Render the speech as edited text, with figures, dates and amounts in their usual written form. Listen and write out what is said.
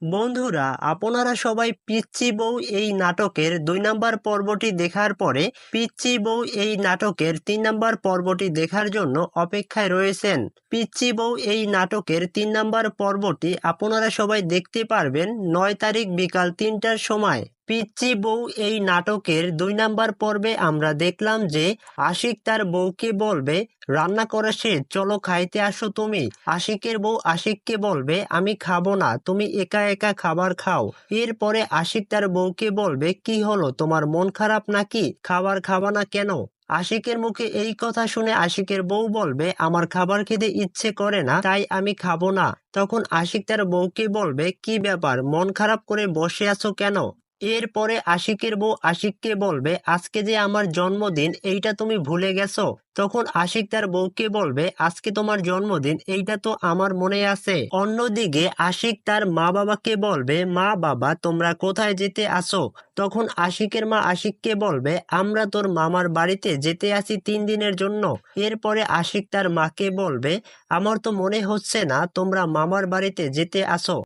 বন্ধুরা, আপনারা সবাই পিচ্চি বউ এই নাটকের 2 নম্বর পর্বটি দেখার পরে পিচ্চি বউ এই নাটকের 3 নম্বর পর্বটি দেখার জন্য অপেক্ষায় রয়েছেন। পিচ্চি বউ এই নাটকের 3 নম্বর পর্বটি আপনারা সবাই দেখতে পারবেন 9 তারিখ বিকাল 3টার সময়। পিচ্চি বউ এই নাটকের 2 নম্বর পর্বে আমরা দেখলাম যে আশিক তার বউকে বলবে, রান্না করা শেষ, চলো খাইতে আসো তুমি। আশিকের বউ আশিককে বলবে, আমি খাবো না, তুমি একা একা খাবার খাও। এরপরে আশিক তার বউকে বলবে, কি হলো, তোমার মন খারাপ নাকি, খাবার খাবা না কেন? আশিকের মুখে এই কথা শুনে আশিকের বউ বলবে, আমার খাবার খেতে ইচ্ছে করে না, তাই আমি খাবো না। তখন আশিক তার বউকে বলবে, কি ব্যাপার, মন খারাপ করে বসে আছো কেন? এরপরে আশিকের বউ আশিককে বলবে, আজকে যে আমার জন্মদিন, এইটা তুমি ভুলে গেছো? তখন আশিক তার বউকে বলবে, আজকে তোমার জন্মদিন, এইটা তো আমার মনে আছে। অন্যদিকে আশিক তার মা বাবাকে বলবে, মা বাবা তোমরা কোথায় যেতে আসো? তখন আশিকের মা আশিককে বলবে, আমরা তোর মামার বাড়িতে যেতে আসি 3 দিনের জন্য। এরপরে আশিক তার মাকে বলবে, আমার তো মনে হচ্ছে না তোমরা মামার বাড়িতে যেতে আসো।